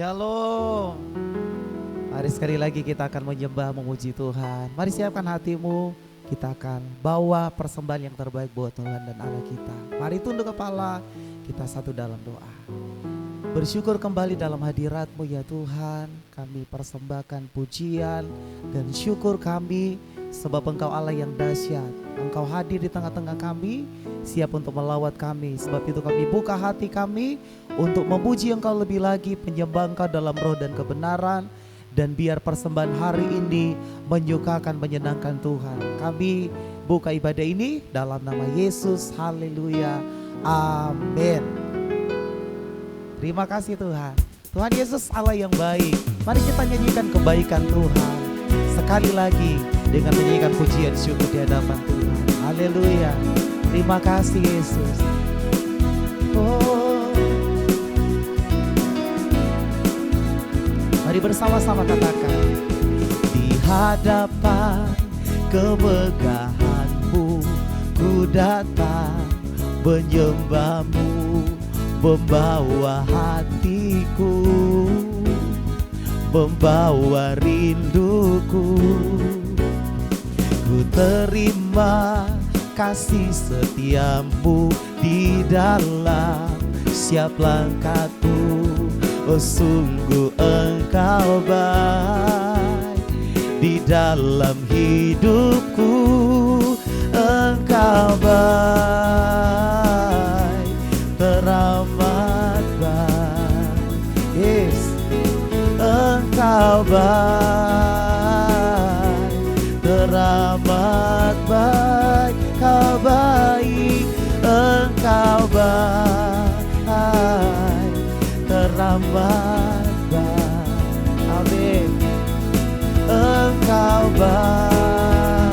Shalom. Mari sekali lagi kita akan menyembah, memuji Tuhan. Mari siapkan hatimu, kita akan bawa persembahan yang terbaik buat Tuhan dan Allah kita. Mari tunduk kepala, kita satu dalam doa. Bersyukur kembali dalam hadirat-Mu ya Tuhan. Kami persembahkan pujian dan syukur kami sebab Engkau Allah yang dahsyat. Engkau hadir di tengah-tengah kami, siap untuk melawat kami. Sebab itu kami buka hati kami untuk memuji Engkau lebih lagi, menyembah Engkau dalam roh dan kebenaran. Dan biar persembahan hari ini menyukakan, menyenangkan Tuhan. Kami buka ibadah ini dalam nama Yesus. Haleluya. Amin. Terima kasih Tuhan. Tuhan Yesus Allah yang baik. Mari kita nyanyikan kebaikan Tuhan sekali lagi dengan menyanyikan pujian syukur di hadapan Tuhan. Haleluya. Terima kasih Yesus. Oh. Mari bersama-sama katakan. Di hadapan kemegahan-Mu ku datang menyembah-Mu, membawa hatiku, membawa rinduku. Ku terima kasih setiamu di dalam setiap langkahku. Oh sungguh Engkau baik di dalam hidupku. Engkau baik, teramat baik. Yes. Engkau baik, teramat baik. Kau baik, Engkau baik, teramat baik. Amin. Engkau baik,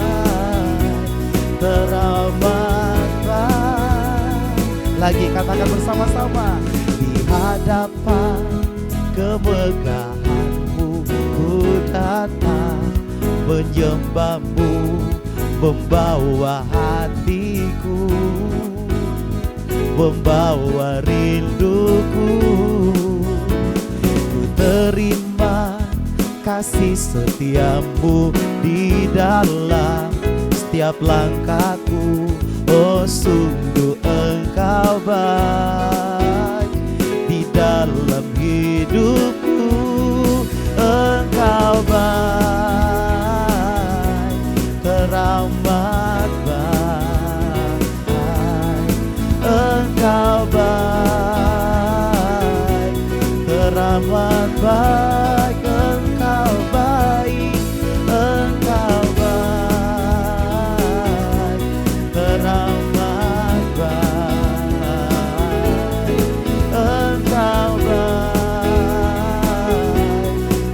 teramat baik. Lagi katakan bersama-sama. Di hadapan kemegahan-Mu ku datang menyembah-Mu, membawa hatiku, membawa rinduku. Ku terima kasih setiamu di dalam setiap langkahku. Oh sungguh Engkau baik di dalam hidupku. Engkau baik, teramat baik. Engkau baik, teramat baik. Engkau baik, Engkau baik, teramat baik. Engkau baik,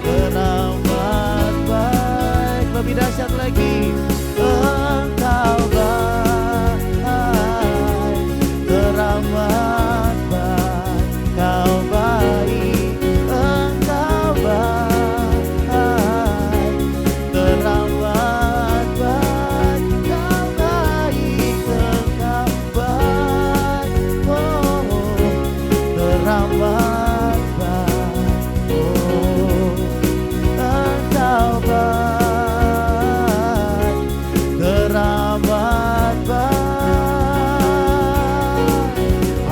teramat baik. Lebih dahsyat lagi. Engkau baik, teramat baik. Kau baik, Engkau baik, teramat baik. Kau baik, Engkau baik. Oh, teramat baik. Oh, Engkau baik, teramat baik.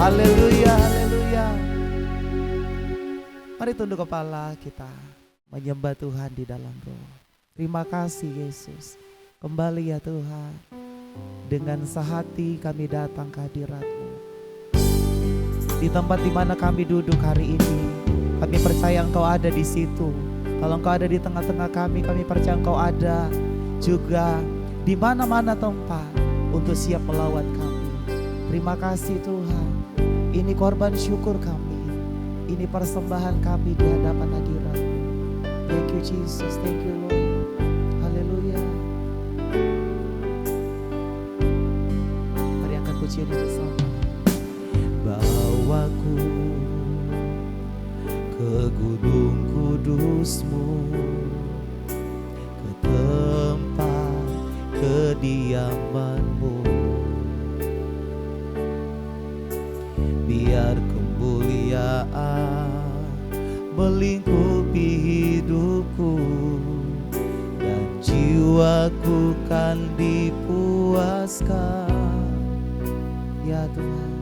Haleluya, haleluya. Mari tunduk kepala, kita menyembah Tuhan di dalam roh. Terima kasih Yesus. Kembali ya Tuhan, dengan sehati kami datang ke hadirat-Mu. Di tempat di mana kami duduk hari ini, kami percaya Engkau ada di situ. Kalau Engkau ada di tengah-tengah kami percaya Engkau ada juga di mana-mana tempat untuk siap melawat kami. Terima kasih Tuhan. Ini korban syukur kami. Ini persembahan kami di hadapan hadirat-Mu. Thank you Jesus, thank you Lord. Haleluya. Mari angkat pujian ini bersama. Bawaku ke gunung kudus-Mu, ke tempat kediaman-Mu. Biar kemuliaan melingkupi melingkupi hidupku, dan jiwaku kan dipuaskan. Ya Tuhan,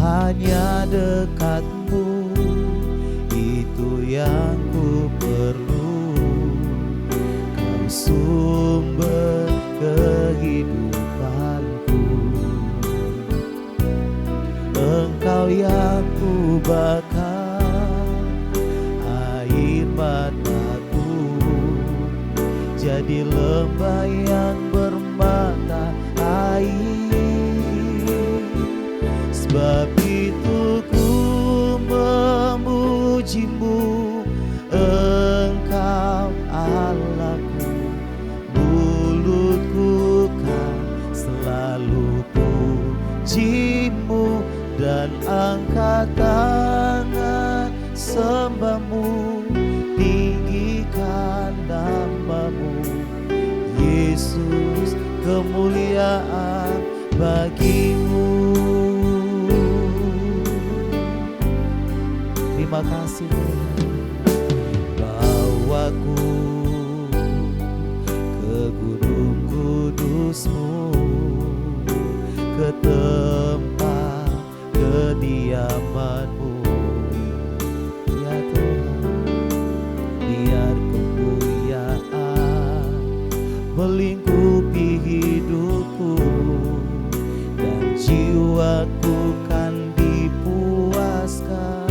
hanya dekat-Mu itu yang ku perlu. Kau sumber kehidupanku, Engkau yang ku bakar air mataku, jadi lembah yang bermata air. Sebab itu ku memuji-Mu, Engkau Allahku. Mulutku kan selalu puji-Mu, dan angkat tangan sembah-Mu, tinggikan nama-Mu. Yesus, kemuliaan bagi-Mu. Terima kasih Tuhan. Bawaku ke gunung kudus-Mu, ke tempat kediaman-Mu. Ya Tuhan, biar kemuliaan melingkupi hidupku, dan jiwaku kan dipuaskan.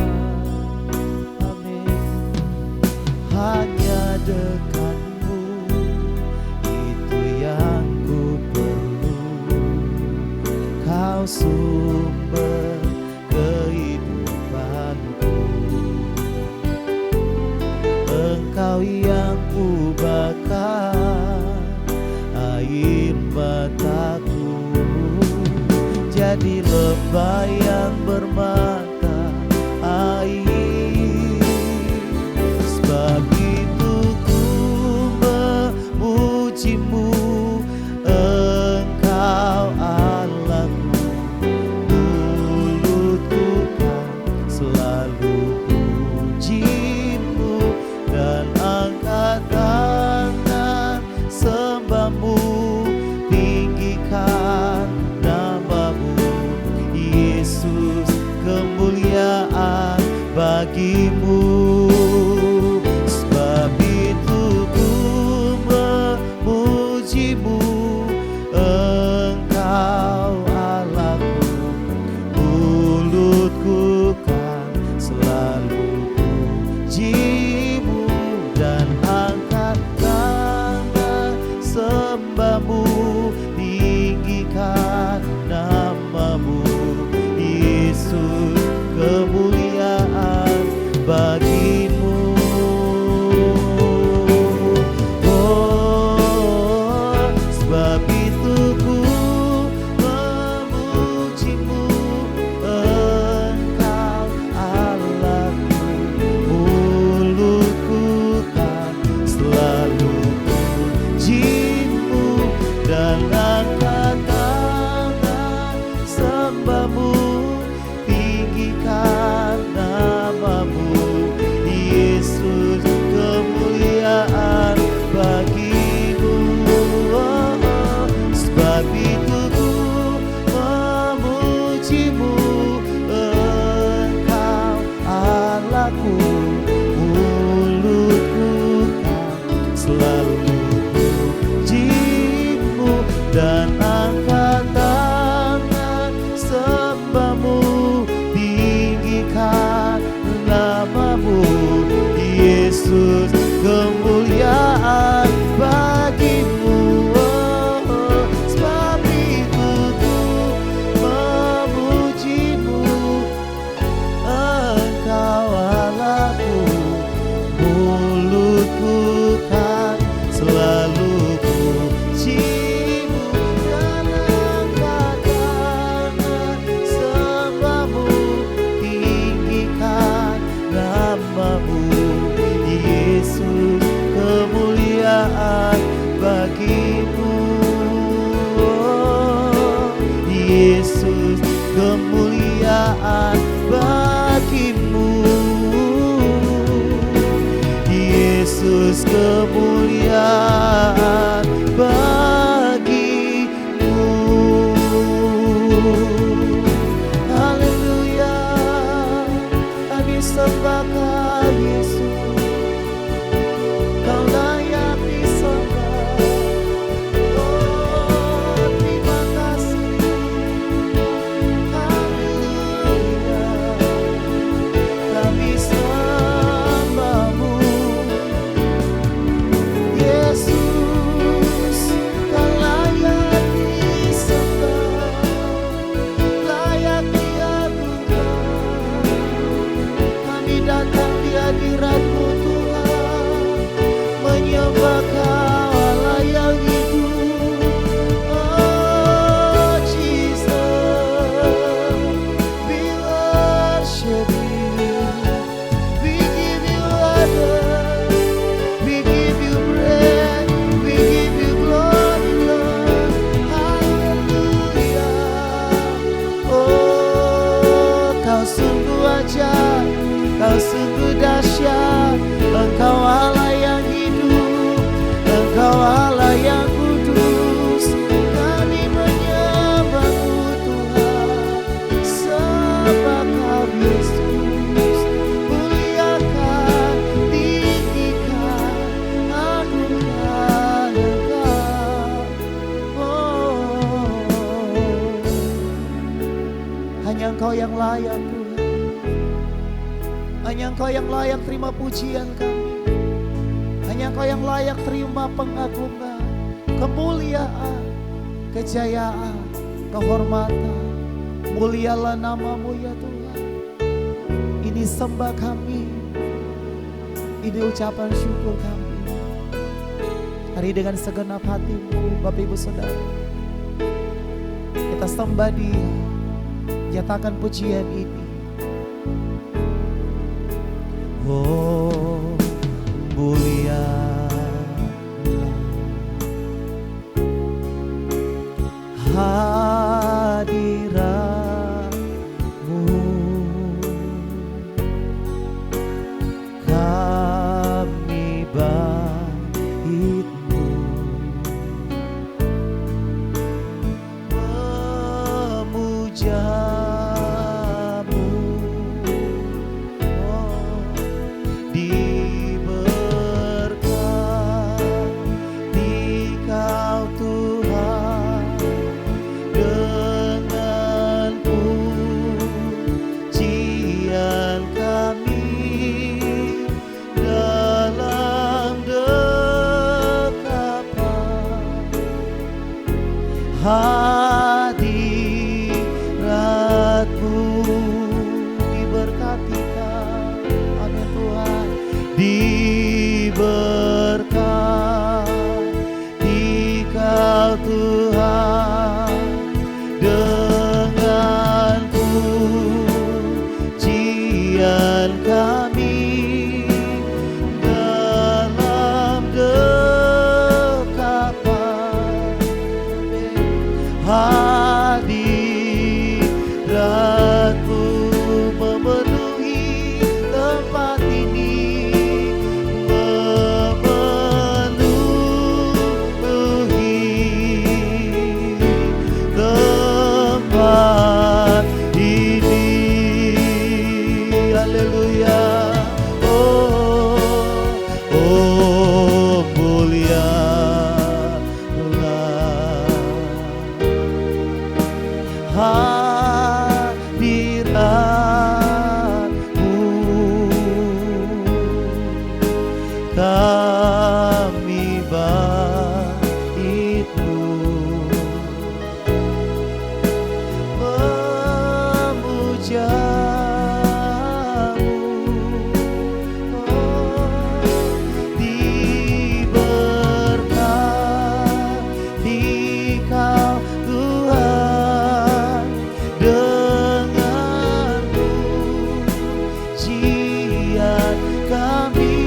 Hanya dekat-Mu itu yang ku perlu. Kau sumber kehidupanku, Engkau yang ku bakar air mataku, jadi lembah yang bermata air. Sebab itu ku memuji-Mu, Engkau Allahku. Mulutku kan selalu puji-Mu, dan angkat tangan sembah-Mu, tinggikan nama-Mu. Yesus, kemuliaan bagi-Mu. Sebab itu ku memuji-Mu, Engkau Allahku. Mulutku kan selalu puji-Mu, dan angkat tangan sembah-Mu, tinggikan nama-Mu. Yesus, kemuliaan bagi-Mu. Oh, sebab itu ku memuji-Mu, Engkau Allahku. Mulutku kan selalu puji-Mu, dan angkat tangan sembah-Mu, tinggikan nama-Mu. Yesus, kemuliaan bagi-Mu. Oh, sebab itu ku memuji-Mu, Engkau Allahku. Mulutku kan selalu puji-Mu, dan angkat tangan sembah-Mu, tinggikan nama-Mu. Yesus, kemuliaan bagi-Mu. Oh, sebab itu ku memuji-Mu, Engkau Allahku. Mulutku kan selalu puji-Mu, dan angkat tangan sembah-Mu, tinggikan nama-Mu. Yesus, kemuliaan bagi-Mu. Oh, Yesus, kemuliaan bagi-Mu. Yesus, kemuliaan bagimu. Haleluya, kami sembah Kau Yesus, Kau layak disembah. Oh, terima kasih. Haleluya, kami sembah-Mu. Yesus, Kau layak disembah, layak diagungkan. Kami datang di hadirat-Mu Tuhan, menyembah Kau Allah yang hidup. Oh Jesus, we worship You, we give You honor, we give You praise, we give You glory, Lord. Hallelujah. Oh, Kau sungguh ajaib, Kau sungguh dahsyat. Engkau Allah yang hidup, Engkau Allah yang kudus. Kami menyembah-Mu Tuhan, sembah Kau Yesus, muliakan, tinggikan, agungkan Engkau. Oh, hanya Engkau yang layak Tuhan, hanya Engkau yang layak terima pujian kami, hanya Engkau yang layak terima pengagungan, kemuliaan, kejayaan, kehormatan. Mulialah nama-Mu ya Tuhan. Ini sembah kami, ini ucapan syukur kami. Hari dengan segenap hatimu Bapak Ibu Saudara, kita sembah Dia, nyatakan pujian ini. Oh, mulia hadirat-Mu, kami bait-Mu, memuja-Mu. Oh, diberkati Kau Tuhan dengan pujian kami dalam dekapan hadirat-Mu. Diberkati Kau, amin Tuhan. Diberkati Kau Tuhan dengan pujian kami dalam dekapan hadirat-Mu memenuhi tempat ini, memenuhi tempat ini. Haleluya. Oh, oh, mulialah hadirat-Mu, kami bait-Mu, memuja-Mu. Oh, diberkati Kau Tuhan dengan pujian kami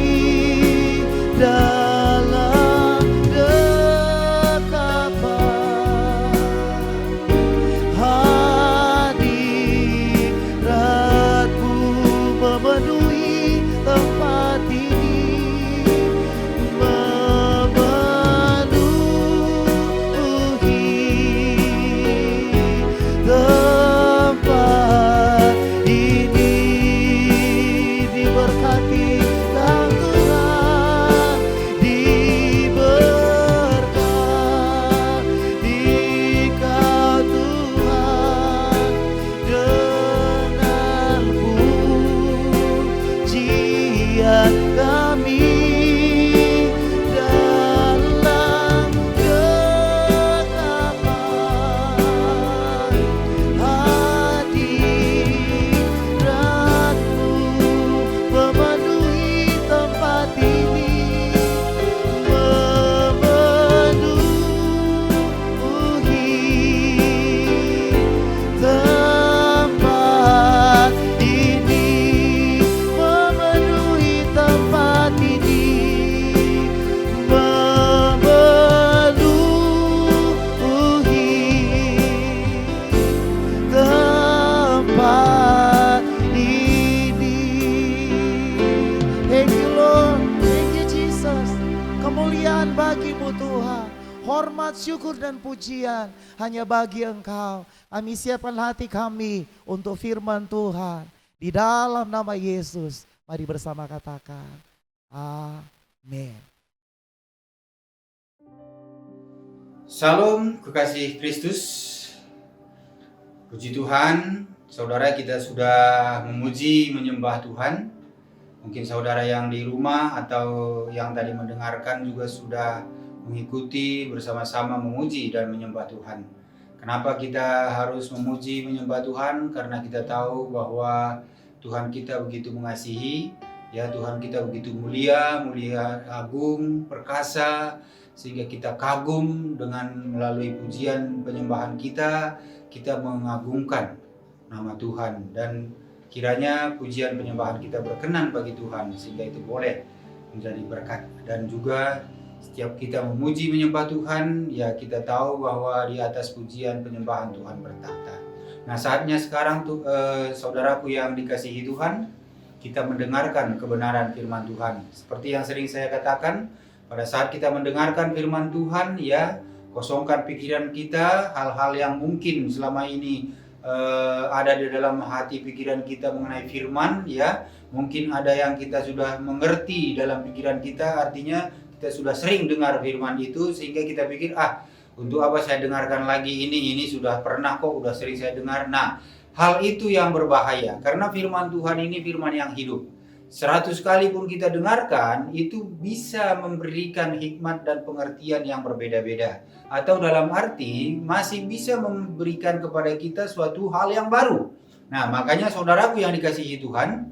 bagimu Tuhan. Hormat, syukur dan pujian hanya bagi Engkau. Kami siapkan hati kami untuk firman Tuhan. Di dalam nama Yesus, mari bersama katakan, amin. Salam kekasih Kristus. Puji Tuhan, saudara, kita sudah memuji menyembah Tuhan. Mungkin saudara yang di rumah atau yang tadi mendengarkan juga sudah mengikuti bersama-sama memuji dan menyembah Tuhan. Kenapa kita harus memuji menyembah Tuhan? Karena kita tahu bahwa Tuhan kita begitu mengasihi, ya, Tuhan kita begitu mulia, agung, perkasa, sehingga kita kagum dengan melalui pujian penyembahan kita mengagungkan nama Tuhan, dan kiranya pujian penyembahan kita berkenan bagi Tuhan sehingga itu boleh menjadi berkat. Dan juga setiap kita memuji menyembah Tuhan, ya kita tahu bahwa di atas pujian penyembahan Tuhan bertahta. Nah, saatnya sekarang saudaraku yang dikasihi Tuhan, kita mendengarkan kebenaran firman Tuhan. Seperti yang sering saya katakan, pada saat kita mendengarkan firman Tuhan, ya, kosongkan pikiran kita, hal-hal yang mungkin selama ini ada di dalam hati pikiran kita mengenai firman, ya. Mungkin ada yang kita sudah mengerti dalam pikiran kita, artinya kita sudah sering dengar firman itu sehingga kita pikir, untuk apa saya dengarkan lagi ini sudah pernah kok, udah sering saya dengar. Nah, hal itu yang berbahaya karena firman Tuhan ini firman yang hidup. 100 kali pun kita dengarkan, itu bisa memberikan hikmat dan pengertian yang berbeda-beda. Atau dalam arti masih bisa memberikan kepada kita suatu hal yang baru. Nah, makanya saudaraku yang dikasihi Tuhan,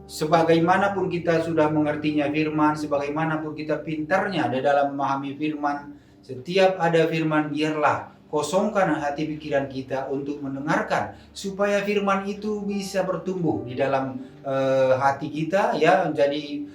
sebagaimanapun kita sudah mengertinya firman, sebagaimanapun kita pintarnya di dalam memahami firman, setiap ada firman biarlah kosongkan hati pikiran kita untuk mendengarkan, supaya firman itu bisa bertumbuh di dalam hati kita, ya, menjadi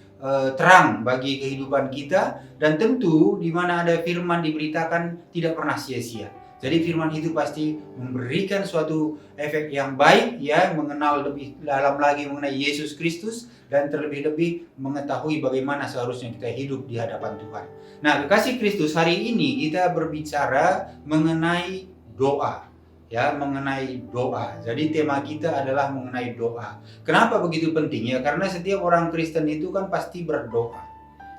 terang bagi kehidupan kita. Dan tentu di mana ada firman diberitakan tidak pernah sia-sia. Jadi firman itu pasti memberikan suatu efek yang baik, ya, mengenal lebih dalam lagi mengenai Yesus Kristus, dan terlebih-lebih mengetahui bagaimana seharusnya kita hidup di hadapan Tuhan. Nah, kekasih Kristus, hari ini kita berbicara mengenai doa, ya, mengenai doa. Jadi tema kita adalah mengenai doa. Kenapa begitu penting? Ya, karena setiap orang Kristen itu kan pasti berdoa.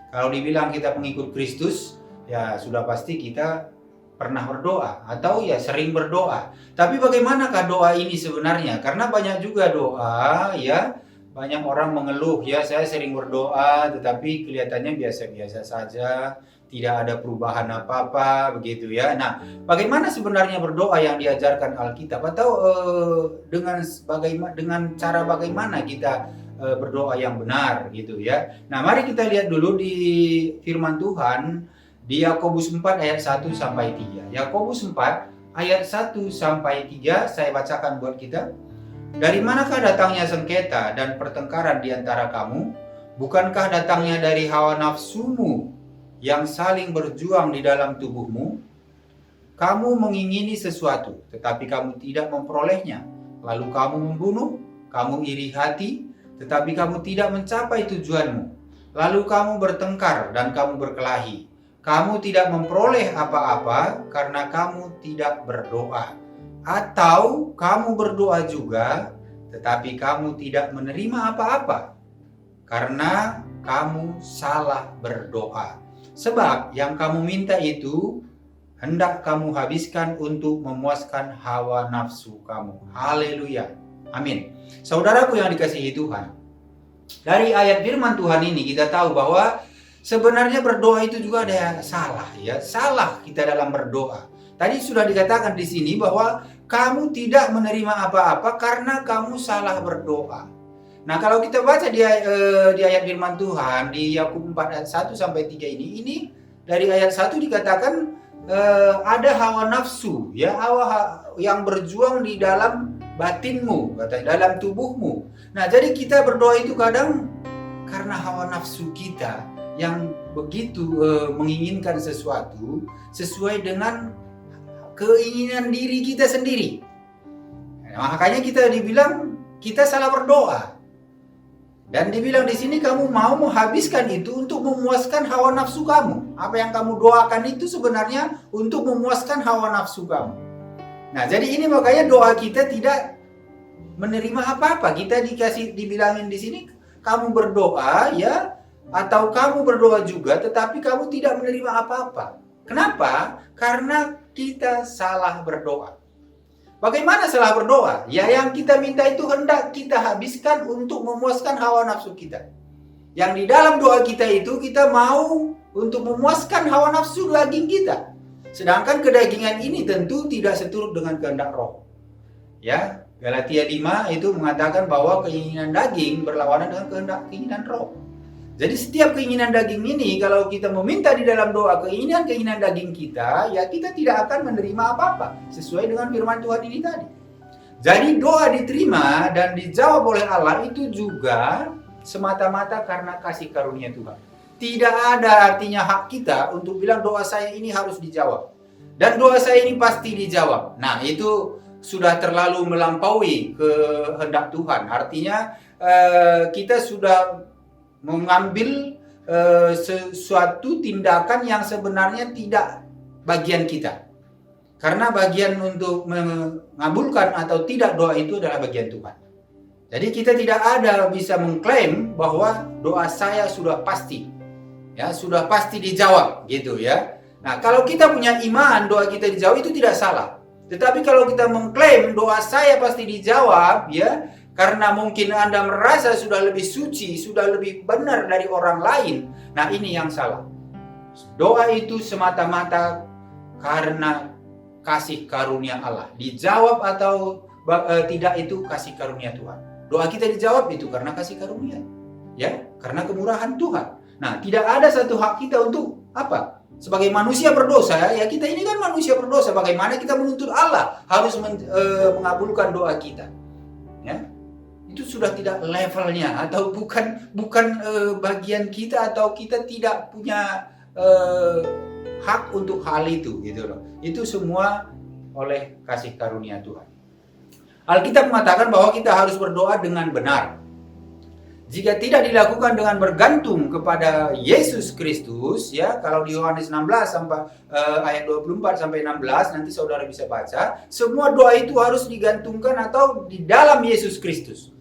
Kalau dibilang kita pengikut Kristus, ya sudah pasti kita pernah berdoa atau ya sering berdoa. Tapi bagaimanakah doa ini sebenarnya? Karena banyak juga doa, ya, banyak orang mengeluh, ya, saya sering berdoa tetapi kelihatannya biasa-biasa saja, tidak ada perubahan apa-apa, begitu, ya. Nah, bagaimana sebenarnya berdoa yang diajarkan Alkitab, atau dengan cara bagaimana kita berdoa yang benar, gitu, ya. Nah, mari kita lihat dulu di firman Tuhan di Yakobus 4 ayat 1 sampai 3. Yakobus 4 ayat 1 sampai 3 saya bacakan buat kita. Dari manakah datangnya sengketa dan pertengkaran di antara kamu? Bukankah datangnya dari hawa nafsumu yang saling berjuang di dalam tubuhmu? Kamu mengingini sesuatu, tetapi kamu tidak memperolehnya. Lalu kamu membunuh, kamu iri hati, tetapi kamu tidak mencapai tujuanmu. Lalu kamu bertengkar dan kamu berkelahi. Kamu tidak memperoleh apa-apa karena kamu tidak berdoa. Atau kamu berdoa juga, tetapi kamu tidak menerima apa-apa karena kamu salah berdoa. Sebab yang kamu minta itu hendak kamu habiskan untuk memuaskan hawa nafsu kamu. Haleluya. Amin. Saudaraku yang dikasihi Tuhan, dari ayat firman Tuhan ini kita tahu bahwa sebenarnya berdoa itu juga ada yang salah, ya. Salah kita dalam berdoa. Tadi sudah dikatakan di sini bahwa kamu tidak menerima apa-apa karena kamu salah berdoa. Nah, kalau kita baca di ayat firman Tuhan di Yakobus 4 ayat 1 sampai 3 ini dari ayat 1 dikatakan ada hawa nafsu, ya, hawa yang berjuang di dalam batinmu, dalam tubuhmu. Nah, jadi kita berdoa itu kadang karena hawa nafsu kita yang begitu menginginkan sesuatu sesuai dengan keinginan diri kita sendiri. Nah, makanya kita dibilang kita salah berdoa. Dan dibilang di sini kamu mau menghabiskan itu untuk memuaskan hawa nafsu kamu. Apa yang kamu doakan itu sebenarnya untuk memuaskan hawa nafsu kamu. Nah, jadi ini makanya doa kita tidak menerima apa-apa. Kita dibilangin di sini kamu berdoa ya, atau kamu berdoa juga tetapi kamu tidak menerima apa-apa. Kenapa? Karena kita salah berdoa. Bagaimana salah berdoa? Ya, yang kita minta itu hendak kita habiskan untuk memuaskan hawa nafsu kita. Yang di dalam doa kita itu kita mau untuk memuaskan hawa nafsu daging kita. Sedangkan kedagingan ini tentu tidak seturut dengan kehendak roh. Ya, Galatia 5 itu mengatakan bahwa keinginan daging berlawanan dengan keinginan roh. Jadi setiap keinginan daging ini kalau kita meminta di dalam doa keinginan daging kita, ya kita tidak akan menerima apa-apa sesuai dengan firman Tuhan ini tadi. Jadi doa diterima dan dijawab oleh Allah itu juga semata-mata karena kasih karunia Tuhan. Tidak ada artinya hak kita untuk bilang doa saya ini harus dijawab. Dan doa saya ini pasti dijawab. Nah, itu sudah terlalu melampaui kehendak Tuhan. Artinya kita sudah mengambil sesuatu tindakan yang sebenarnya tidak bagian kita. Karena bagian untuk mengabulkan atau tidak doa itu adalah bagian Tuhan. Jadi kita tidak ada bisa mengklaim bahwa doa saya sudah pasti. Ya, sudah pasti dijawab gitu ya. Nah, kalau kita punya iman doa kita dijawab itu tidak salah. Tetapi kalau kita mengklaim doa saya pasti dijawab ya, karena mungkin Anda merasa sudah lebih suci, sudah lebih benar dari orang lain. Nah, ini yang salah. Doa itu semata-mata karena kasih karunia Allah. Dijawab atau tidak itu kasih karunia Tuhan. Doa kita dijawab itu karena kasih karunia. Ya, karena kemurahan Tuhan. Nah, tidak ada satu hak kita untuk apa? Sebagai manusia berdosa, ya kita ini kan manusia berdosa. Bagaimana kita menuntut Allah harus mengabulkan doa kita? Ya. Itu sudah tidak levelnya atau bukan bagian kita atau kita tidak punya hak untuk hal itu gitu loh. Itu semua oleh kasih karunia Tuhan. Alkitab mengatakan bahwa kita harus berdoa dengan benar. Jika tidak dilakukan dengan bergantung kepada Yesus Kristus, ya, kalau di Yohanes 16 sampai ayat 24 sampai 16 nanti saudara bisa baca, semua doa itu harus digantungkan atau di dalam Yesus Kristus.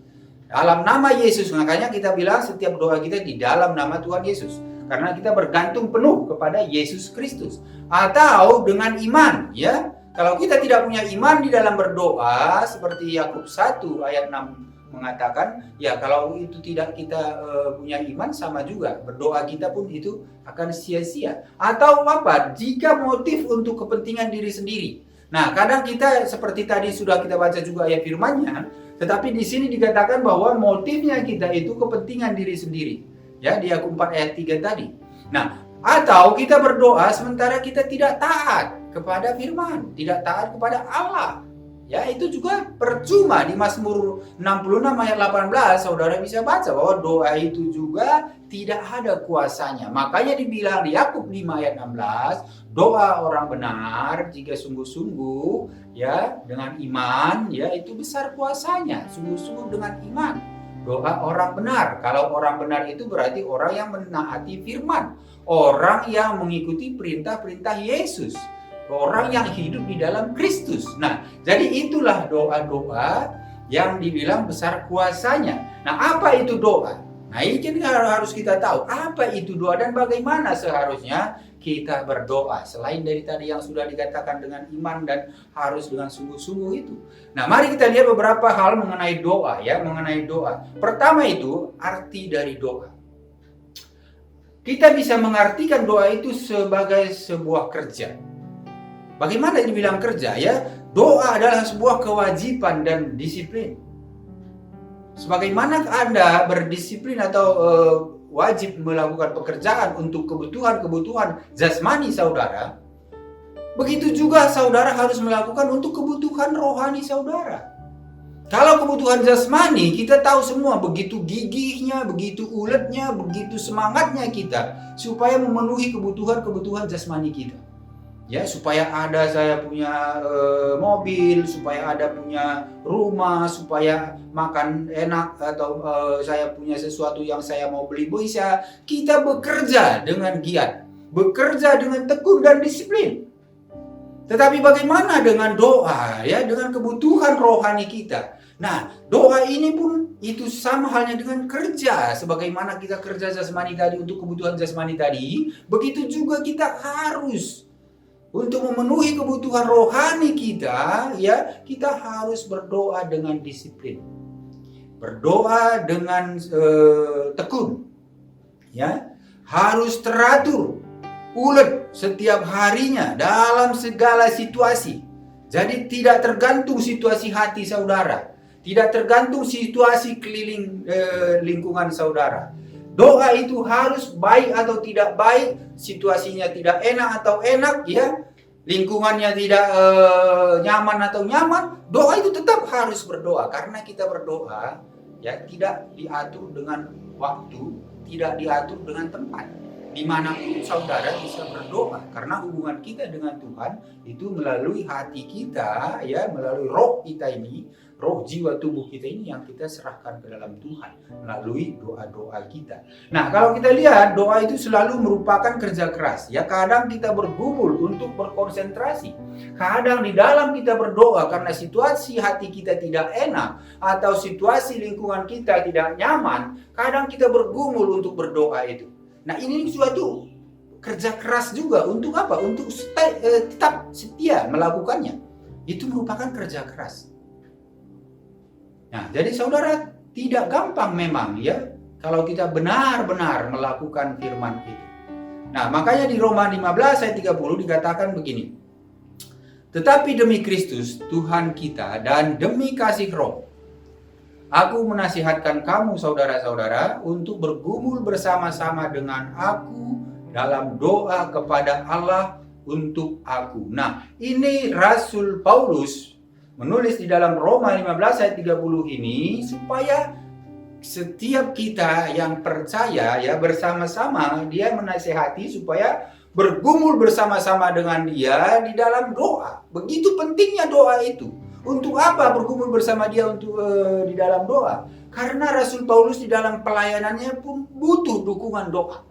Dalam nama Yesus, makanya kita bilang setiap doa kita di dalam nama Tuhan Yesus. Karena kita bergantung penuh kepada Yesus Kristus. Atau dengan iman, ya. Kalau kita tidak punya iman di dalam berdoa, seperti Yakobus 1 ayat 6 mengatakan, ya kalau itu tidak kita punya iman sama juga. Berdoa kita pun itu akan sia-sia. Atau apa? Jika motif untuk kepentingan diri sendiri. Nah, kadang kita seperti tadi sudah kita baca juga ayat firman-Nya, tetapi di sini dikatakan bahwa motifnya kita itu kepentingan diri sendiri. Ya, di Yakobus 4 ayat 3 tadi. Nah, atau kita berdoa sementara kita tidak taat kepada firman, tidak taat kepada Allah. Ya, itu juga percuma. Di Mazmur 66 ayat 18 saudara bisa baca bahwa doa itu juga tidak ada kuasanya. Makanya dibilang di Yakobus 5 ayat 16, doa orang benar jika sungguh-sungguh ya dengan iman ya itu besar kuasanya. Sungguh-sungguh dengan iman. Doa orang benar. Kalau orang benar itu berarti orang yang menaati firman, orang yang mengikuti perintah-perintah Yesus. Orang yang hidup di dalam Kristus. Nah, jadi itulah doa-doa yang dibilang besar kuasanya. Nah, apa itu doa? Nah, ini harus kita tahu. Apa itu doa dan bagaimana seharusnya kita berdoa. Selain dari tadi yang sudah dikatakan dengan iman dan harus dengan sungguh-sungguh itu. Nah, mari kita lihat beberapa hal mengenai doa ya. Mengenai doa. Pertama itu, arti dari doa. Kita bisa mengartikan doa itu sebagai sebuah kerja. Bagaimana dibilang kerja ya? Doa adalah sebuah kewajiban dan disiplin. Sebagaimana Anda berdisiplin atau wajib melakukan pekerjaan untuk kebutuhan jasmani saudara, begitu juga saudara harus melakukan untuk kebutuhan rohani saudara. Kalau kebutuhan jasmani kita tahu semua begitu gigihnya, begitu uletnya, begitu semangatnya kita supaya memenuhi kebutuhan jasmani kita. Ya, supaya ada saya punya mobil, supaya ada punya rumah, supaya makan enak, atau saya punya sesuatu yang saya mau beli bisa. Kita bekerja dengan giat, bekerja dengan tekun dan disiplin. Tetapi bagaimana dengan doa, ya, dengan kebutuhan rohani kita? Nah, doa ini pun itu sama halnya dengan kerja. Sebagaimana kita kerja jasmani tadi untuk kebutuhan jasmani tadi, begitu juga kita harus untuk memenuhi kebutuhan rohani kita, ya, kita harus berdoa dengan disiplin. Berdoa dengan tekun. Ya, harus teratur, ulet setiap harinya dalam segala situasi. Jadi tidak tergantung situasi hati saudara, tidak tergantung situasi keliling lingkungan saudara. Doa itu harus baik atau tidak baik, situasinya tidak enak atau enak, ya, lingkungannya tidak nyaman atau nyaman, doa itu tetap harus berdoa. Karena kita berdoa, ya, tidak diatur dengan waktu, tidak diatur dengan tempat. Dimanapun saudara bisa berdoa, karena hubungan kita dengan Tuhan itu melalui hati kita, ya, melalui roh kita ini, roh, jiwa, tubuh kita ini yang kita serahkan ke dalam Tuhan melalui doa-doa kita. Nah, kalau kita lihat doa itu selalu merupakan kerja keras. Ya, kadang kita bergumul untuk berkonsentrasi. Kadang di dalam kita berdoa karena situasi hati kita tidak enak atau situasi lingkungan kita tidak nyaman, kadang kita bergumul untuk berdoa itu. Nah, ini suatu kerja keras juga. Untuk apa? Untuk tetap setia melakukannya. Itu merupakan kerja keras. Nah, jadi saudara, tidak gampang memang, ya, kalau kita benar-benar melakukan firman itu. Nah, makanya di Roma 15 ayat 30 dikatakan begini. Tetapi demi Kristus Tuhan kita dan demi kasih Roh, aku menasihatkan kamu saudara-saudara untuk bergumul bersama-sama dengan aku dalam doa kepada Allah untuk aku. Nah, ini Rasul Paulus menulis di dalam Roma 15 ayat 30 ini supaya setiap kita yang percaya, ya, bersama-sama dia menasihati supaya bergumul bersama-sama dengan dia di dalam doa. Begitu pentingnya doa itu. Untuk apa bergumul bersama dia untuk di dalam doa? Karena Rasul Paulus di dalam pelayanannya pun butuh dukungan doa.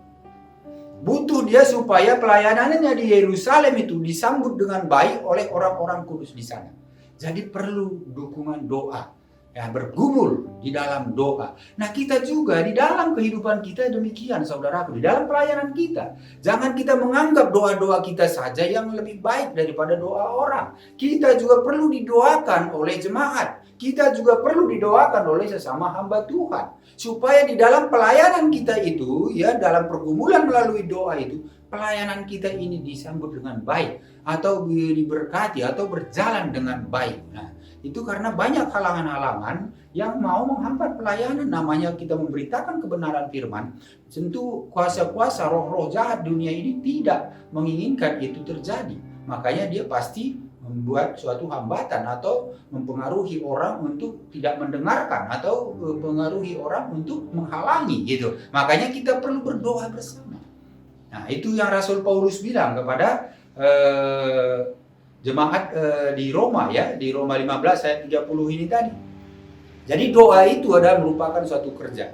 Butuh dia supaya pelayanannya di Yerusalem itu disambut dengan baik oleh orang-orang kudus di sana. Jadi perlu dukungan doa, ya, bergumul di dalam doa. Nah, kita juga di dalam kehidupan kita demikian, saudaraku, di dalam pelayanan kita. Jangan kita menganggap doa-doa kita saja yang lebih baik daripada doa orang. Kita juga perlu didoakan oleh jemaat. Kita juga perlu didoakan oleh sesama hamba Tuhan. Supaya di dalam pelayanan kita itu, ya, dalam pergumulan melalui doa itu, pelayanan kita ini disambut dengan baik atau diberkati atau berjalan dengan baik. Nah, itu karena banyak halangan-halangan yang mau menghambat pelayanan. Namanya kita memberitakan kebenaran firman, tentu kuasa-kuasa roh-roh jahat dunia ini tidak menginginkan itu terjadi. Makanya dia pasti membuat suatu hambatan atau mempengaruhi orang untuk tidak mendengarkan atau mempengaruhi orang untuk menghalangi gitu. Makanya kita perlu berdoa bersama. Nah, itu yang Rasul Paulus bilang kepada jemaat di Roma, ya, di Roma 15 ayat 30 ini tadi. Jadi doa itu adalah merupakan suatu kerja.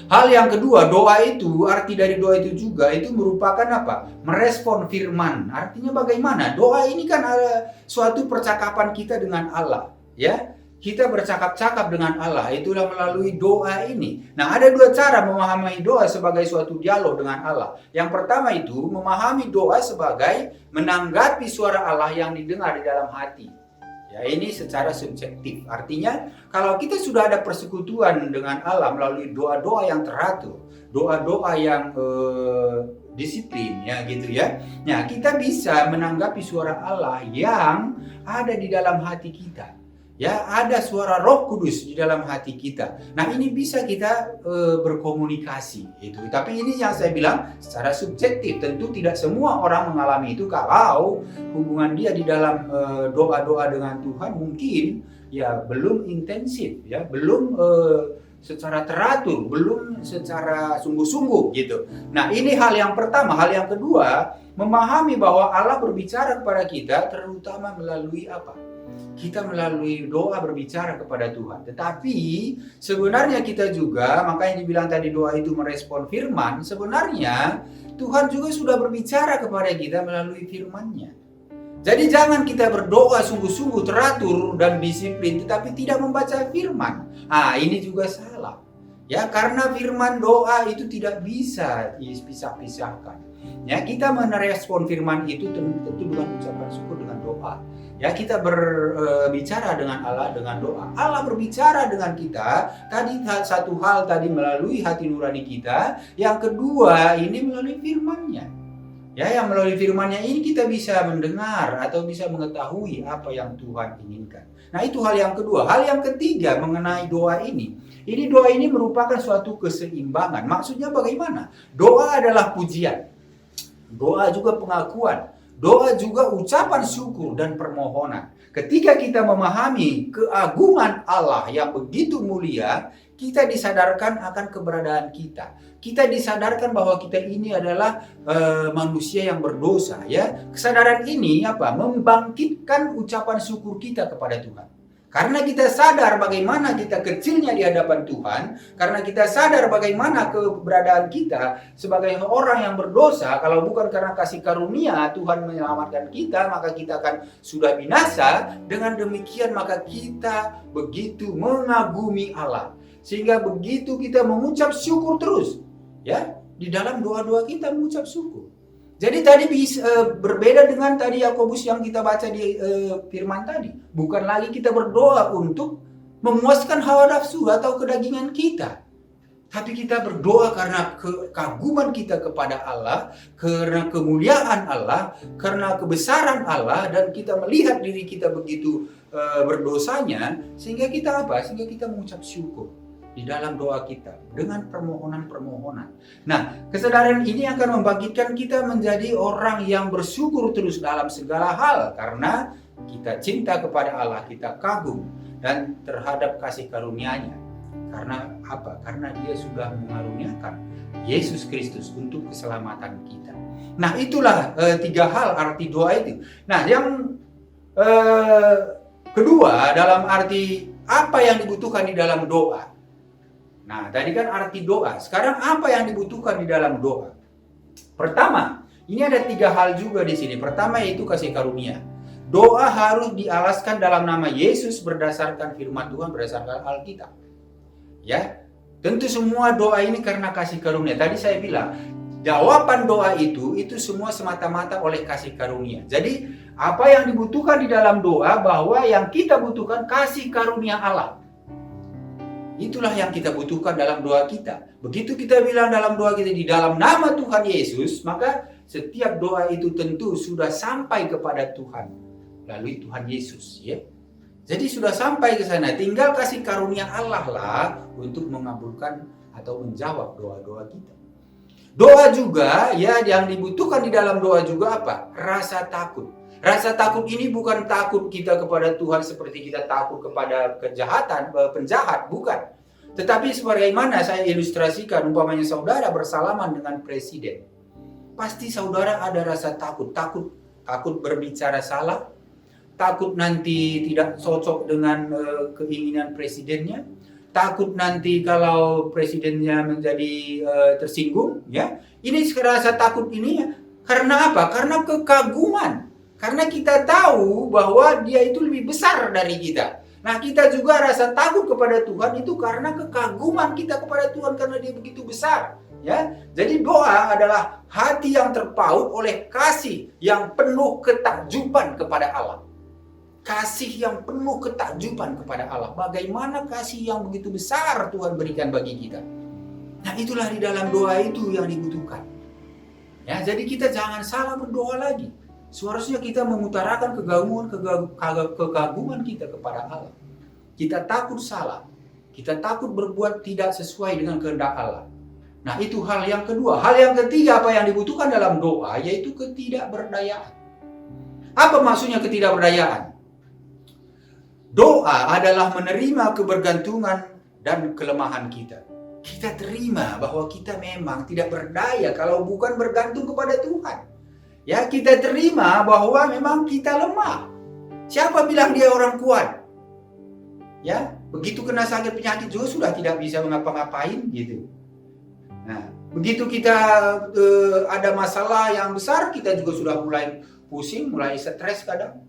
Hal yang kedua, doa itu, arti dari doa itu juga itu merupakan apa? Merespon firman. Artinya bagaimana? Doa ini kan ada suatu percakapan kita dengan Allah, ya. Kita bercakap-cakap dengan Allah, itulah melalui doa ini. Nah, ada dua cara memahami doa sebagai suatu dialog dengan Allah. Yang pertama itu memahami doa sebagai menanggapi suara Allah yang didengar di dalam hati. Ya, ini secara subjektif. Artinya, kalau kita sudah ada persekutuan dengan Allah melalui doa-doa yang teratur, doa-doa yang disiplin, ya, gitu, ya. Nah, kita bisa menanggapi suara Allah yang ada di dalam hati kita. Ya, ada suara Roh Kudus di dalam hati kita. Nah, ini bisa kita berkomunikasi itu. Tapi ini yang saya bilang secara subjektif. Tentu tidak semua orang mengalami itu kalau hubungan dia di dalam doa-doa dengan Tuhan mungkin ya belum intensif, ya, belum secara teratur, belum secara sungguh-sungguh gitu. Nah, ini hal yang pertama. Hal yang kedua, memahami bahwa Allah berbicara kepada kita terutama melalui apa? Kita melalui doa berbicara kepada Tuhan. Tetapi sebenarnya kita juga, makanya dibilang tadi doa itu merespon firman, sebenarnya Tuhan juga sudah berbicara kepada kita melalui firman-Nya. Jadi jangan kita berdoa sungguh-sungguh teratur dan disiplin tetapi tidak membaca firman. Ini juga salah. Ya, karena firman doa itu tidak bisa dipisah-pisahkan. Ya, kita merespon firman itu tentu dengan ucapan syukur dengan doa. Ya, kita berbicara dengan Allah dengan doa. Allah berbicara dengan kita. Tadi satu hal tadi melalui hati nurani kita, yang kedua ini melalui firman-Nya. Ya, yang melalui firman-Nya ini kita bisa mendengar atau bisa mengetahui apa yang Tuhan inginkan. Nah, itu hal yang kedua. Hal yang ketiga mengenai doa ini. Doa ini merupakan suatu keseimbangan. Maksudnya bagaimana? Doa adalah pujian. Doa juga pengakuan. Doa juga ucapan syukur dan permohonan. Ketika kita memahami keagungan Allah yang begitu mulia, kita disadarkan akan keberadaan kita. Kita disadarkan bahwa kita ini adalah manusia yang berdosa, ya. Kesadaran ini membangkitkan ucapan syukur kita kepada Tuhan. Karena kita sadar bagaimana kita kecilnya di hadapan Tuhan, karena kita sadar bagaimana keberadaan kita sebagai orang yang berdosa, kalau bukan karena kasih karunia Tuhan menyelamatkan kita, maka kita akan sudah binasa. Dengan demikian maka kita begitu mengagumi Allah. Sehingga begitu kita mengucap syukur terus, ya, di dalam doa-doa kita mengucap syukur. Jadi tadi berbeda dengan tadi Yakobus yang kita baca di firman tadi. Bukan lagi kita berdoa untuk memuaskan hawa nafsu atau kedagingan kita. Tapi kita berdoa karena kekaguman kita kepada Allah, karena kemuliaan Allah, karena kebesaran Allah, dan kita melihat diri kita begitu berdosanya, sehingga kita Sehingga kita mengucap syukur di dalam doa kita dengan permohonan-permohonan. Nah, kesadaran ini akan membangkitkan kita menjadi orang yang bersyukur terus dalam segala hal karena kita cinta kepada Allah, kita kagum dan terhadap kasih karunia-Nya. Karena apa? Karena Dia sudah mengaruniakan Yesus Kristus untuk keselamatan kita. Nah, itulah tiga hal arti doa itu. Nah, yang kedua dalam arti apa yang dibutuhkan di dalam doa. Nah, tadi kan arti doa. Sekarang apa yang dibutuhkan di dalam doa? Pertama, ini ada tiga hal juga di sini. Pertama yaitu kasih karunia. Doa harus dialaskan dalam nama Yesus berdasarkan firman Tuhan, berdasarkan Alkitab. Ya, tentu semua doa ini karena kasih karunia. Tadi saya bilang, jawaban doa itu semua semata-mata oleh kasih karunia. Jadi, apa yang dibutuhkan di dalam doa bahwa yang kita butuhkan kasih karunia Allah. Itulah yang kita butuhkan dalam doa kita. Begitu kita bilang dalam doa kita di dalam nama Tuhan Yesus, maka setiap doa itu tentu sudah sampai kepada Tuhan melalui Tuhan Yesus, ya. Jadi sudah sampai ke sana, tinggal kasih karunia Allah lah untuk mengabulkan atau menjawab doa-doa kita. Doa juga, ya, yang dibutuhkan di dalam doa juga apa? Rasa takut. Rasa takut ini bukan takut kita kepada Tuhan seperti kita takut kepada kejahatan, penjahat, bukan. Tetapi sebagaimana saya ilustrasikan, umpamanya saudara bersalaman dengan presiden. Pasti saudara ada rasa takut berbicara salah, takut nanti tidak cocok dengan keinginan presidennya, takut nanti kalau presidennya menjadi tersinggung, ya. Ini rasa takut ini karena apa? Karena kekaguman. Karena kita tahu bahwa Dia itu lebih besar dari kita. Nah, kita juga rasa takut kepada Tuhan itu karena kekaguman kita kepada Tuhan karena Dia begitu besar, ya. Jadi doa adalah hati yang terpaut oleh kasih yang penuh ketakjuban kepada Allah. Kasih yang penuh ketakjuban kepada Allah. Bagaimana kasih yang begitu besar Tuhan berikan bagi kita. Nah, itulah di dalam doa itu yang dibutuhkan. Ya, jadi kita jangan salah berdoa lagi. Seharusnya kita mengutarakan kekaguman kita kepada Allah. Kita takut salah. Kita takut berbuat tidak sesuai dengan kehendak Allah. Nah, itu hal yang kedua. Hal yang ketiga apa yang dibutuhkan dalam doa yaitu ketidakberdayaan. Apa maksudnya ketidakberdayaan? Doa adalah menerima kebergantungan dan kelemahan kita. Kita terima bahwa kita memang tidak berdaya kalau bukan bergantung kepada Tuhan. Ya, kita terima bahwa memang kita lemah. Siapa bilang dia orang kuat? Ya, begitu kena sakit penyakit juga sudah tidak bisa mengapa-ngapain gitu. Nah, begitu kita ada masalah yang besar, kita juga sudah mulai pusing, mulai stres kadang.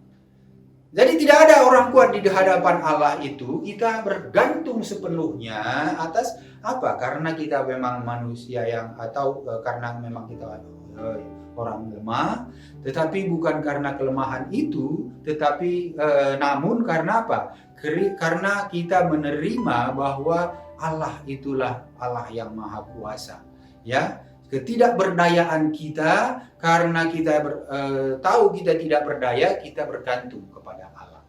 Jadi tidak ada orang kuat di hadapan Allah itu. Kita bergantung sepenuhnya atas apa? Karena kita memang manusia yang atau karena memang kita orang lemah, tetapi bukan karena kelemahan itu, tetapi namun karena apa? Karena kita menerima bahwa Allah itulah Allah yang maha kuasa. Ya, ketidakberdayaan kita karena kita tahu kita tidak berdaya, kita bergantung kepada Allah.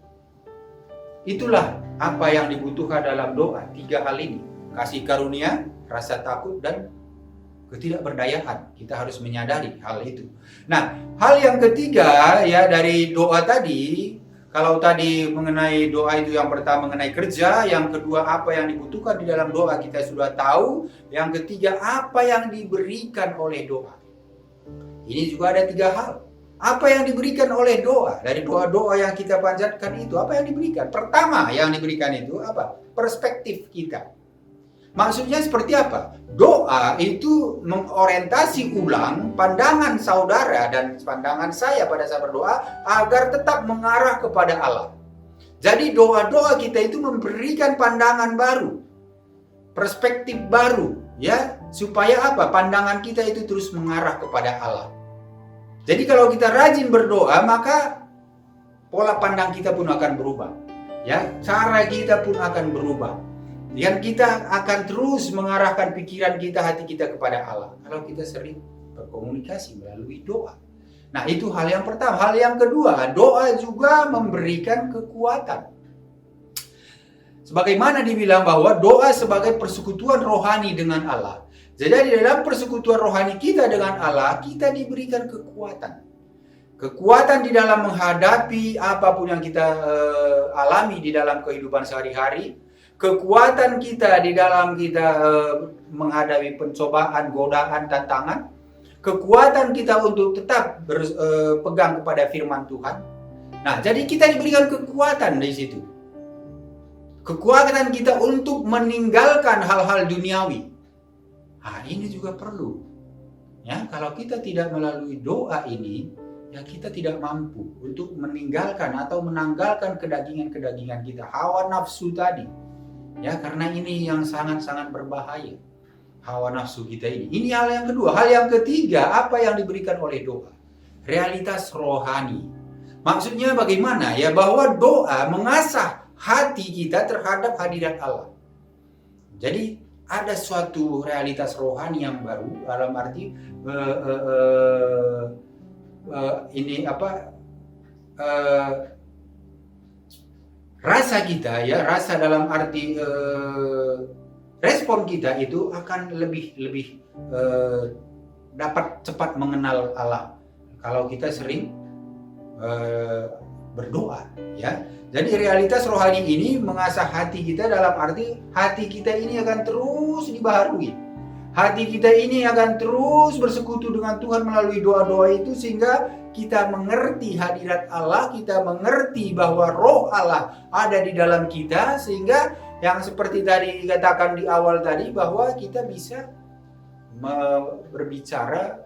Itulah apa yang dibutuhkan dalam doa, 3 hal ini: kasih karunia, rasa takut, dan ketidakberdayaan. Kita harus menyadari hal itu. Nah, hal yang ketiga ya dari doa tadi, kalau tadi mengenai doa itu yang pertama mengenai kerja, yang kedua apa yang dibutuhkan di dalam doa kita sudah tahu, yang ketiga apa yang diberikan oleh doa. Ini juga ada 3 hal. Apa yang diberikan oleh doa? Dari doa-doa yang kita panjatkan itu, apa yang diberikan? Pertama yang diberikan itu apa? Perspektif kita. Maksudnya seperti apa? Doa itu mengorientasi ulang pandangan saudara dan pandangan saya pada saat berdoa agar tetap mengarah kepada Allah. Jadi doa-doa kita itu memberikan pandangan baru, perspektif baru, ya, supaya apa? Pandangan kita itu terus mengarah kepada Allah. Jadi kalau kita rajin berdoa, maka pola pandang kita pun akan berubah, ya, cara kita pun akan berubah. Dan kita akan terus mengarahkan pikiran kita, hati kita kepada Allah. Kalau kita sering berkomunikasi melalui doa. Nah, itu hal yang pertama. Hal yang kedua, doa juga memberikan kekuatan. Sebagaimana dibilang bahwa doa sebagai persekutuan rohani dengan Allah. Jadi di dalam persekutuan rohani kita dengan Allah, kita diberikan kekuatan. Kekuatan di dalam menghadapi apapun yang kita alami di dalam kehidupan sehari-hari. Kekuatan kita di dalam kita menghadapi pencobaan, godaan, tantangan. Kekuatan kita untuk tetap berpegang kepada firman Tuhan. Nah, jadi kita diberikan kekuatan di situ. Kekuatan kita untuk meninggalkan hal-hal duniawi. Nah, ini juga perlu. Ya, kalau kita tidak melalui doa ini, ya kita tidak mampu untuk meninggalkan atau menanggalkan kedagingan-kedagingan kita, hawa nafsu tadi. Ya, karena ini yang sangat-sangat berbahaya. Hawa nafsu kita ini. Ini hal yang kedua. Hal yang ketiga, apa yang diberikan oleh doa? Realitas rohani. Maksudnya bagaimana? Ya, bahwa doa mengasah hati kita terhadap hadirat Allah. Jadi ada suatu realitas rohani yang baru, dalam arti rasa kita, ya, rasa dalam arti respon kita itu akan lebih dapat cepat mengenal Allah kalau kita sering berdoa, ya. Jadi realitas rohani ini mengasah hati kita, dalam arti hati kita ini akan terus dibaharui. Hati kita ini akan terus bersekutu dengan Tuhan melalui doa-doa itu, sehingga kita mengerti hadirat Allah, kita mengerti bahwa roh Allah ada di dalam kita, sehingga yang seperti tadi dikatakan di awal tadi, bahwa kita bisa berbicara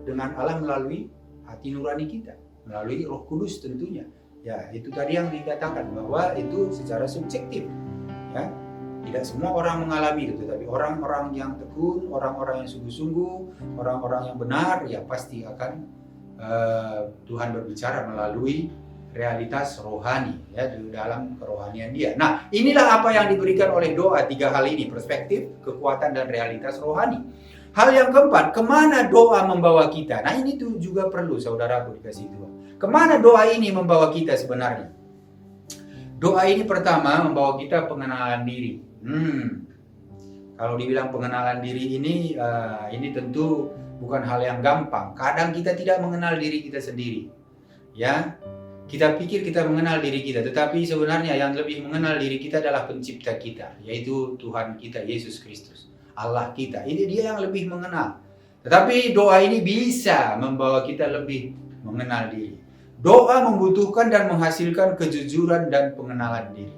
dengan Allah melalui hati nurani kita, melalui Roh Kudus tentunya. Ya, itu tadi yang dikatakan bahwa itu secara subjektif, ya. Tidak semua orang mengalami itu, tetapi orang-orang yang tekun, orang-orang yang sungguh-sungguh, orang-orang yang benar, ya pasti akan Tuhan berbicara melalui realitas rohani, ya, di dalam kerohanian dia. Nah, inilah apa yang diberikan oleh doa, 3 hal ini: perspektif, kekuatan, dan realitas rohani. Hal yang keempat, kemana doa membawa kita? Nah, ini tuh juga perlu saudaraku dikasih doa. Kemana doa ini membawa kita sebenarnya? Doa ini pertama membawa kita pengenalan diri. Kalau dibilang pengenalan diri ini tentu bukan hal yang gampang. Kadang kita tidak mengenal diri kita sendiri. Ya, kita pikir kita mengenal diri kita, tetapi sebenarnya yang lebih mengenal diri kita adalah pencipta kita, yaitu Tuhan kita, Yesus Kristus, Allah kita. Ini dia yang lebih mengenal. Tetapi doa ini bisa membawa kita lebih mengenal diri. Doa membutuhkan dan menghasilkan kejujuran dan pengenalan diri.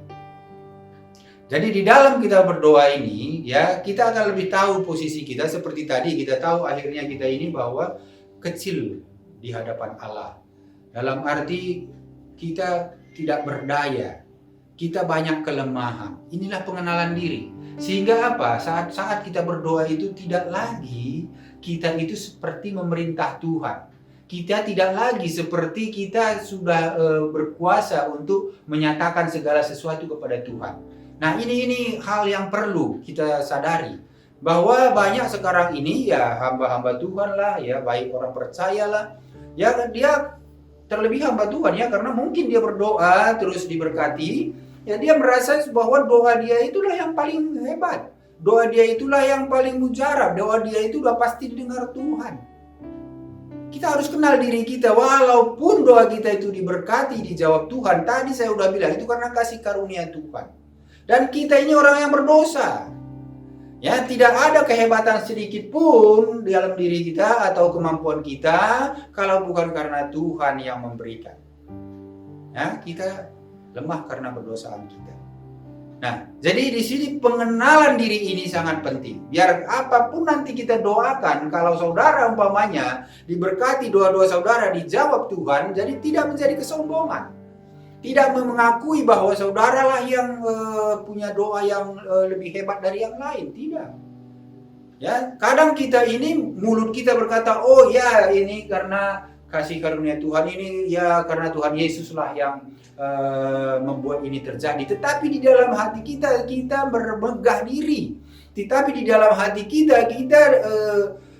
Jadi di dalam kita berdoa ini, ya, kita akan lebih tahu posisi kita. Seperti tadi kita tahu akhirnya kita ini bahwa kecil di hadapan Allah. Dalam arti kita tidak berdaya, kita banyak kelemahan. Inilah pengenalan diri. Sehingga apa? Saat kita berdoa itu tidak lagi kita itu seperti memerintah Tuhan. Kita tidak lagi seperti kita sudah berkuasa untuk menyatakan segala sesuatu kepada Tuhan. Nah, ini hal yang perlu kita sadari, bahwa banyak sekarang ini ya hamba-hamba Tuhan lah, ya baik orang percaya lah, ya dia terlebih hamba Tuhan ya, karena mungkin dia berdoa terus diberkati, ya dia merasa bahwa doa dia itulah yang paling hebat, doa dia itulah yang paling mujarab, doa dia itu udah pasti didengar Tuhan. Kita harus kenal diri kita, walaupun doa kita itu diberkati, dijawab Tuhan, tadi saya udah bilang itu karena kasih karunia Tuhan. Dan kita ini orang yang berdosa. Ya, tidak ada kehebatan sedikit pun di dalam diri kita atau kemampuan kita kalau bukan karena Tuhan yang memberikan. Ya, kita lemah karena berdosaan kita. Nah, jadi di sini pengenalan diri ini sangat penting. Biar apapun nanti kita doakan, kalau saudara umpamanya diberkati doa-doa saudara dijawab Tuhan, jadi tidak menjadi kesombongan. Tidak mengakui bahwa saudaralah yang punya doa yang lebih hebat dari yang lain, tidak. Ya, kadang kita ini mulut kita berkata, oh ya ini karena kasih karunia Tuhan ini, ya karena Tuhan Yesuslah yang membuat ini terjadi. Tetapi di dalam hati kita bermegah diri. Tetapi di dalam hati kita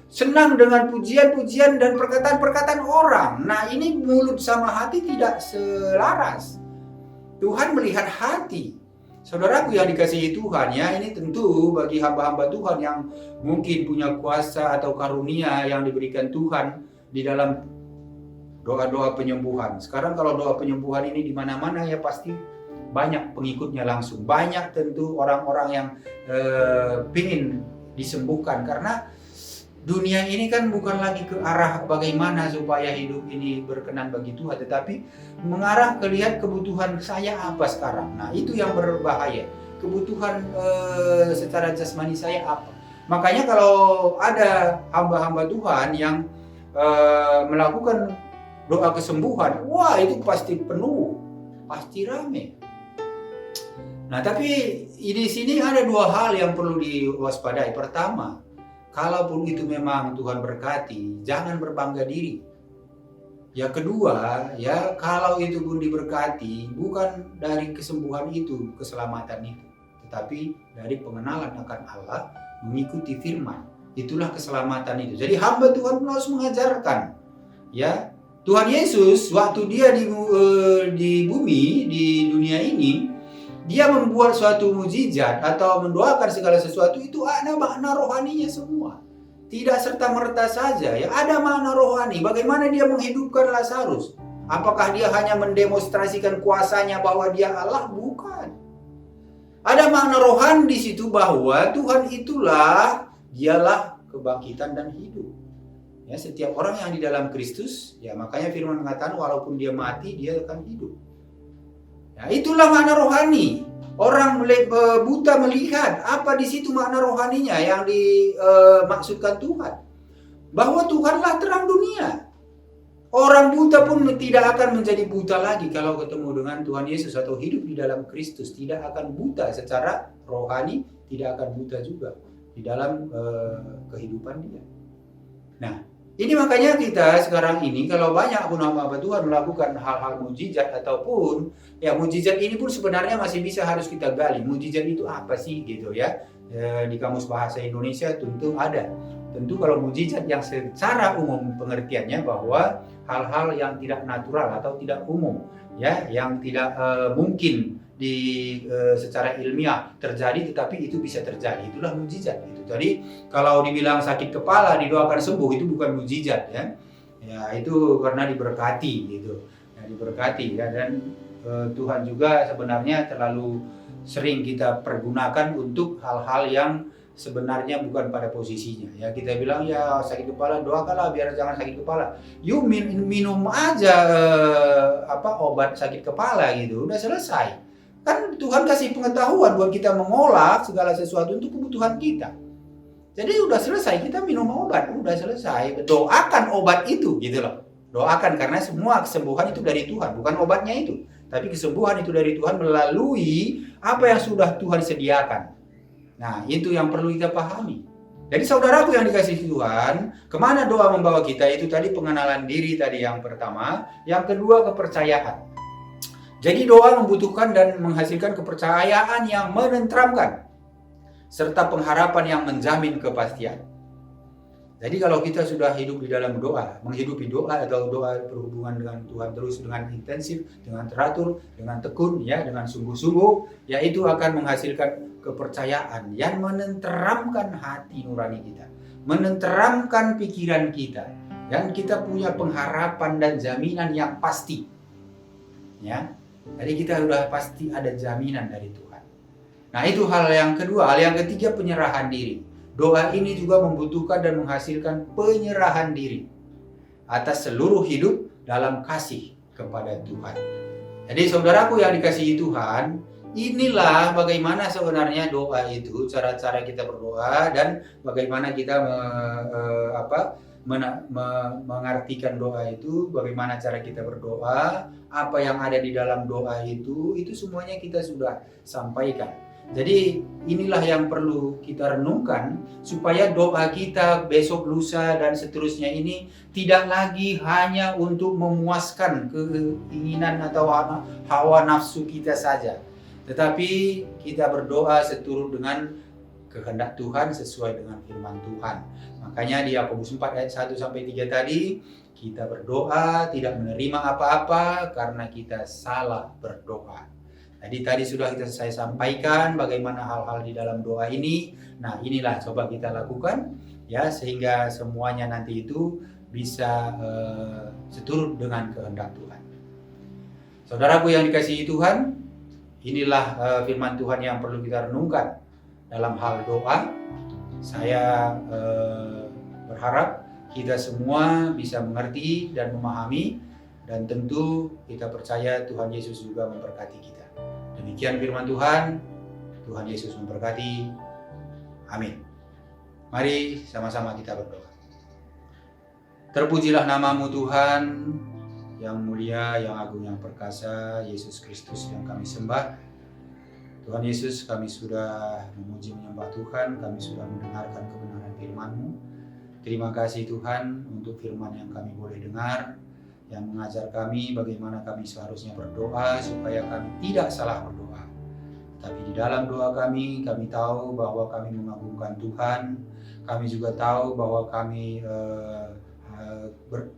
senang dengan pujian-pujian dan perkataan-perkataan orang. Nah, ini mulut sama hati tidak selaras. Tuhan melihat hati. Saudaraku yang dikasihi Tuhan, ya, ini tentu bagi hamba-hamba Tuhan yang mungkin punya kuasa atau karunia yang diberikan Tuhan di dalam doa-doa penyembuhan. Sekarang kalau doa penyembuhan ini di mana-mana ya pasti banyak pengikutnya langsung. Banyak tentu orang-orang yang ingin disembuhkan, karena dunia ini kan bukan lagi ke arah bagaimana supaya hidup ini berkenan bagi Tuhan, tetapi mengarah ke lihat kebutuhan saya apa sekarang. Nah, itu yang berbahaya. Kebutuhan secara jasmani saya apa. Makanya kalau ada hamba-hamba Tuhan yang melakukan doa kesembuhan, wah itu pasti penuh, pasti rame. Nah, tapi di sini ada dua hal yang perlu diwaspadai. Pertama, kalaupun itu memang Tuhan berkati, jangan berbangga diri. Yang kedua, ya kalau itu pun diberkati, bukan dari kesembuhan itu, keselamatan itu, tetapi dari pengenalan akan Allah, mengikuti firman. Itulah keselamatan itu. Jadi hamba Tuhan pun harus mengajarkan. Ya, Tuhan Yesus waktu dia di bumi, di dunia ini, dia membuat suatu mukjizat atau mendoakan segala sesuatu, itu ada makna rohaninya semua. Tidak serta-merta saja, ya ada makna rohani. Bagaimana dia menghidupkan Lazarus? Apakah dia hanya mendemonstrasikan kuasanya bahwa dia Allah? Bukan. Ada makna rohani di situ bahwa Tuhan itulah, dialah kebangkitan dan hidup. Ya, setiap orang yang di dalam Kristus, ya makanya firman mengatakan walaupun dia mati, dia akan hidup. Nah, itulah makna rohani. Orang buta melihat apa di situ makna rohaninya yang dimaksudkan Tuhan. Bahwa Tuhanlah terang dunia. Orang buta pun tidak akan menjadi buta lagi kalau ketemu dengan Tuhan Yesus atau hidup di dalam Kristus. Tidak akan buta secara rohani, tidak akan buta juga di dalam kehidupan dia. Nah, ini makanya kita sekarang ini kalau banyak pun hamba Tuhan melakukan hal-hal mujizat ataupun ya mujizat ini pun sebenarnya masih bisa harus kita gali. Mujizat itu apa sih gitu ya? Di Kamus Bahasa Indonesia tentu ada. Tentu kalau mujizat yang secara umum pengertiannya bahwa hal-hal yang tidak natural atau tidak umum, ya, yang tidak mungkin secara ilmiah terjadi, tetapi itu bisa terjadi. Itulah mujizat itu. Jadi kalau dibilang sakit kepala didoakan sembuh, itu bukan mujizat, ya. Ya itu karena diberkati gitu. Ya, diberkati ya, dan Tuhan juga sebenarnya terlalu sering kita pergunakan untuk hal-hal yang sebenarnya bukan pada posisinya. Ya kita bilang ya sakit kepala doakanlah biar jangan sakit kepala. You minum aja obat sakit kepala gitu, udah selesai. Kan Tuhan kasih pengetahuan buat kita mengolah segala sesuatu untuk kebutuhan kita. Jadi udah selesai, kita minum obat, udah selesai. Doakan obat itu gitu loh. Doakan karena semua kesembuhan itu dari Tuhan, bukan obatnya itu. Tapi kesembuhan itu dari Tuhan melalui apa yang sudah Tuhan sediakan. Nah, itu yang perlu kita pahami. Jadi saudaraku yang dikasihi Tuhan, kemana doa membawa kita? Itu tadi pengenalan diri tadi yang pertama. Yang kedua kepercayaan. Jadi doa membutuhkan dan menghasilkan kepercayaan yang menenteramkan. Serta pengharapan yang menjamin kepastian. Jadi kalau kita sudah hidup di dalam doa, menghidupi doa atau doa berhubungan dengan Tuhan terus dengan intensif, dengan teratur, dengan tekun, ya, dengan sungguh-sungguh, ya itu akan menghasilkan kepercayaan yang menenteramkan hati nurani kita, menenteramkan pikiran kita, dan kita punya pengharapan dan jaminan yang pasti. Ya, jadi kita sudah pasti ada jaminan dari Tuhan. Nah itu hal yang kedua. Hal yang ketiga penyerahan diri. Doa ini juga membutuhkan dan menghasilkan penyerahan diri atas seluruh hidup dalam kasih kepada Tuhan. Jadi saudaraku yang dikasihi Tuhan, inilah bagaimana sebenarnya doa itu, cara-cara kita berdoa dan bagaimana kita mengartikan doa itu, bagaimana cara kita berdoa, apa yang ada di dalam doa itu semuanya kita sudah sampaikan. Jadi inilah yang perlu kita renungkan supaya doa kita besok, lusa, dan seterusnya ini tidak lagi hanya untuk memuaskan keinginan atau hawa nafsu kita saja. Tetapi kita berdoa seturut dengan kehendak Tuhan sesuai dengan firman Tuhan. Makanya di Yakobus 4 ayat 1-3 tadi, kita berdoa tidak menerima apa-apa karena kita salah berdoa. Jadi tadi sudah saya sampaikan bagaimana hal-hal di dalam doa ini. Nah inilah coba kita lakukan ya sehingga semuanya nanti itu bisa seturut dengan kehendak Tuhan. Saudaraku yang dikasihi Tuhan, inilah firman Tuhan yang perlu kita renungkan dalam hal doa. Saya berharap kita semua bisa mengerti dan memahami, dan tentu kita percaya Tuhan Yesus juga memberkati kita. Demikian firman Tuhan. Tuhan Yesus memberkati. Amin. Mari sama-sama kita berdoa. Terpujilah namamu Tuhan, yang mulia, yang agung, yang perkasa, Yesus Kristus yang kami sembah. Tuhan Yesus, kami sudah memuji menyembah Tuhan, kami sudah mendengarkan kebenaran firman-Mu. Terima kasih Tuhan untuk firman yang kami boleh dengar, yang mengajar kami bagaimana kami seharusnya berdoa supaya kami tidak salah berdoa. Tapi di dalam doa kami tahu bahwa kami mengagungkan Tuhan. Kami juga tahu bahwa kami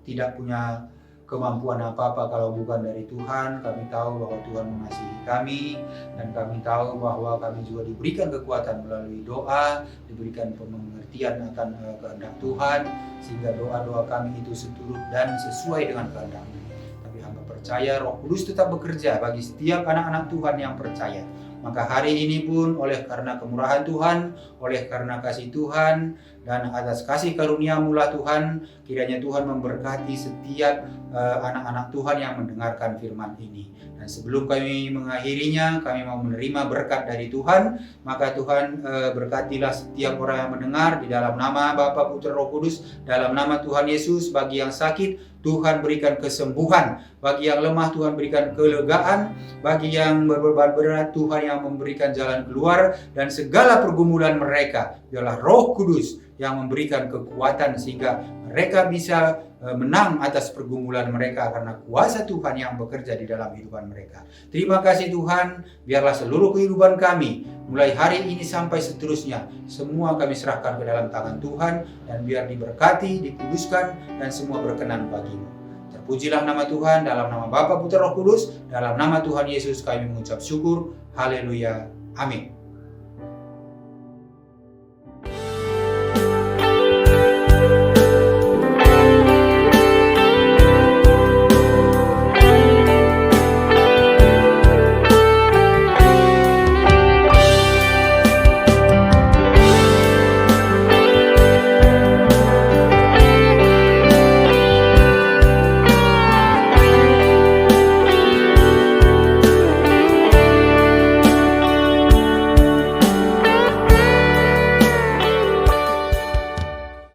tidak punya kemampuan apa-apa kalau bukan dari Tuhan. Kami tahu bahwa Tuhan mengasihi kami, dan kami tahu bahwa kami juga diberikan kekuatan melalui doa, diberikan pengertian akan kehendak Tuhan, sehingga doa-doa kami itu seturut dan sesuai dengan kehendak-Mu. Tapi hamba percaya Roh Kudus tetap bekerja bagi setiap anak-anak Tuhan yang percaya. Maka hari ini pun oleh karena kemurahan Tuhan, oleh karena kasih Tuhan, dan atas kasih karunia-Mu lah Tuhan, kiranya Tuhan memberkati setiap anak-anak Tuhan yang mendengarkan firman ini. Dan sebelum kami mengakhirinya, kami mau menerima berkat dari Tuhan. Maka Tuhan berkatilah setiap orang yang mendengar di dalam nama Bapa, Putra, Roh Kudus, dalam nama Tuhan Yesus. Bagi yang sakit, Tuhan berikan kesembuhan. Bagi yang lemah, Tuhan berikan kelegaan. Bagi yang berbeban berat, Tuhan yang memberikan jalan keluar. Dan segala pergumulan mereka, biarlah Roh Kudus yang memberikan kekuatan sehingga mereka bisa menang atas pergumulan mereka karena kuasa Tuhan yang bekerja di dalam kehidupan mereka. Terima kasih Tuhan, biarlah seluruh kehidupan kami mulai hari ini sampai seterusnya semua kami serahkan ke dalam tangan Tuhan, dan biar diberkati, dikuduskan, dan semua berkenan bagi-Mu. Terpujilah nama Tuhan, dalam nama Bapa, Putra, Roh Kudus, dalam nama Tuhan Yesus kami mengucap syukur. Haleluya. Amin.